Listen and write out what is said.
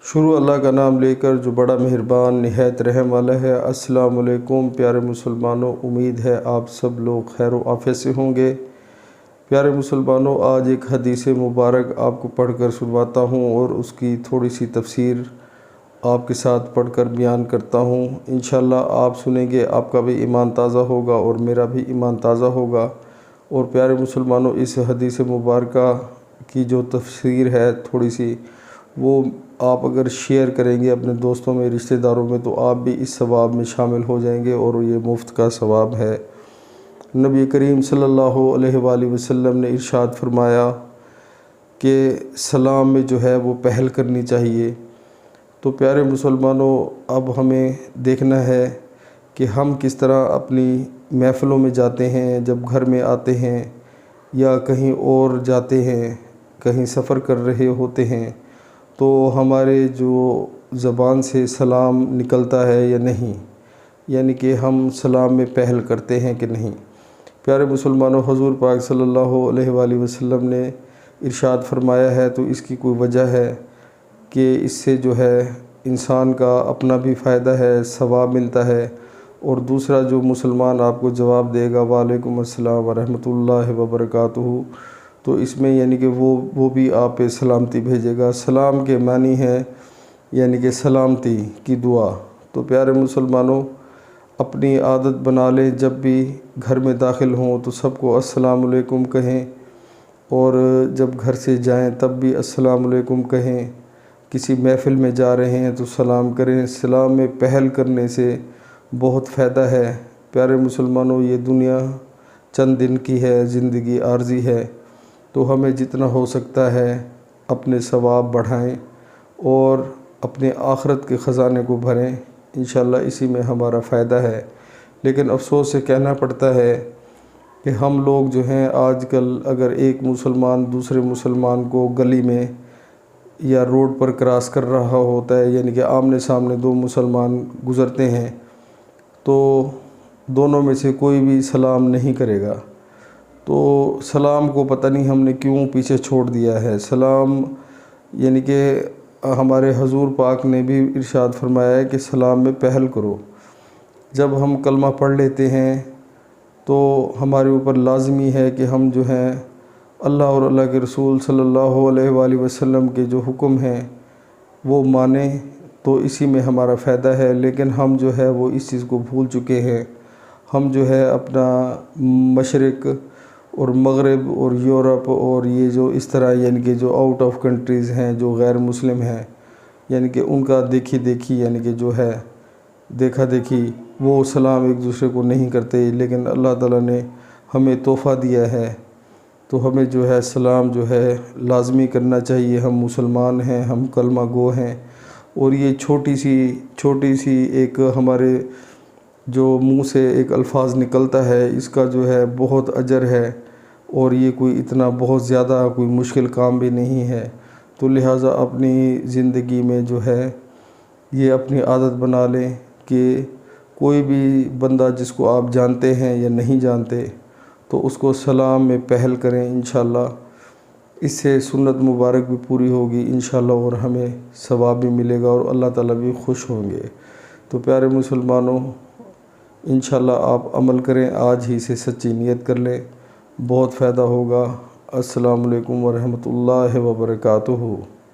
شروع اللہ کا نام لے کر جو بڑا مہربان نہایت رحم والا ہے۔ السلام علیکم پیارے مسلمانوں، امید ہے آپ سب لوگ خیر و عافیت سے ہوں گے۔ پیارے مسلمانوں، آج ایک حدیث مبارک آپ کو پڑھ کر سنواتا ہوں اور اس کی تھوڑی سی تفسیر آپ کے ساتھ پڑھ کر بیان کرتا ہوں۔ انشاءاللہ آپ سنیں گے، آپ کا بھی ایمان تازہ ہوگا اور میرا بھی ایمان تازہ ہوگا۔ اور پیارے مسلمانوں، اس حدیث مبارکہ کی جو تفسیر ہے تھوڑی سی، وہ آپ اگر شیئر کریں گے اپنے دوستوں میں، رشتہ داروں میں، تو آپ بھی اس ثواب میں شامل ہو جائیں گے اور یہ مفت کا ثواب ہے۔ نبی کریم صلی اللہ علیہ وآلہ وسلم نے ارشاد فرمایا کہ سلام میں جو ہے وہ پہل کرنی چاہیے۔ تو پیارے مسلمانوں، اب ہمیں دیکھنا ہے کہ ہم کس طرح اپنی محفلوں میں جاتے ہیں، جب گھر میں آتے ہیں یا کہیں اور جاتے ہیں، کہیں سفر کر رہے ہوتے ہیں، تو ہمارے جو زبان سے سلام نکلتا ہے یا نہیں، یعنی کہ ہم سلام میں پہل کرتے ہیں کہ نہیں۔ پیارے مسلمانوں، حضور پاک صلی اللہ علیہ وآلہ وسلم نے ارشاد فرمایا ہے، تو اس کی کوئی وجہ ہے کہ اس سے جو ہے انسان کا اپنا بھی فائدہ ہے، ثواب ملتا ہے، اور دوسرا جو مسلمان آپ کو جواب دے گا وعلیکم السلام ورحمۃ اللہ وبرکاتہ، تو اس میں یعنی کہ وہ بھی آپ پہ سلامتی بھیجے گا۔ سلام کے معنی ہے یعنی کہ سلامتی کی دعا۔ تو پیارے مسلمانوں، اپنی عادت بنا لیں، جب بھی گھر میں داخل ہوں تو سب کو السلام علیکم کہیں، اور جب گھر سے جائیں تب بھی السلام علیکم کہیں۔ کسی محفل میں جا رہے ہیں تو سلام کریں۔ سلام میں پہل کرنے سے بہت فائدہ ہے۔ پیارے مسلمانوں، یہ دنیا چند دن کی ہے، زندگی عارضی ہے، تو ہمیں جتنا ہو سکتا ہے اپنے ثواب بڑھائیں اور اپنے آخرت کے خزانے کو بھریں۔ انشاءاللہ اسی میں ہمارا فائدہ ہے۔ لیکن افسوس سے کہنا پڑتا ہے کہ ہم لوگ جو ہیں آج کل، اگر ایک مسلمان دوسرے مسلمان کو گلی میں یا روڈ پر کراس کر رہا ہوتا ہے، یعنی کہ آمنے سامنے دو مسلمان گزرتے ہیں، تو دونوں میں سے کوئی بھی سلام نہیں کرے گا۔ تو سلام کو پتہ نہیں ہم نے کیوں پیچھے چھوڑ دیا ہے۔ سلام یعنی کہ ہمارے حضور پاک نے بھی ارشاد فرمایا ہے کہ سلام میں پہل کرو۔ جب ہم کلمہ پڑھ لیتے ہیں تو ہمارے اوپر لازمی ہے کہ ہم جو ہیں اللہ اور اللہ کے رسول صلی اللہ علیہ وآلہ وسلم کے جو حکم ہیں وہ مانیں، تو اسی میں ہمارا فائدہ ہے۔ لیکن ہم جو ہے وہ اس چیز کو بھول چکے ہیں۔ ہم جو ہے اپنا مشرق اور مغرب اور یورپ اور یہ جو اس طرح یعنی کہ جو آؤٹ آف کنٹریز ہیں، جو غیر مسلم ہیں، یعنی کہ ان کا دیکھی دیکھی یعنی کہ جو ہے دیکھا دیکھی، وہ سلام ایک دوسرے کو نہیں کرتے۔ لیکن اللہ تعالیٰ نے ہمیں تحفہ دیا ہے، تو ہمیں جو ہے سلام جو ہے لازمی کرنا چاہیے۔ ہم مسلمان ہیں، ہم کلمہ گو ہیں، اور یہ چھوٹی سی ایک ہمارے جو منہ سے ایک الفاظ نکلتا ہے، اس کا جو ہے بہت اجر ہے، اور یہ کوئی اتنا بہت زیادہ کوئی مشکل کام بھی نہیں ہے۔ تو لہٰذا اپنی زندگی میں جو ہے یہ اپنی عادت بنا لیں کہ کوئی بھی بندہ جس کو آپ جانتے ہیں یا نہیں جانتے، تو اس کو سلام میں پہل کریں۔ انشاءاللہ اس سے سنت مبارک بھی پوری ہوگی انشاءاللہ، اور ہمیں ثواب بھی ملے گا اور اللہ تعالیٰ بھی خوش ہوں گے۔ تو پیارے مسلمانوں، انشاءاللہ آپ عمل کریں، آج ہی سے سچی نیت کر لیں، بہت فائدہ ہوگا۔ السلام علیکم ورحمۃ اللہ وبرکاتہ۔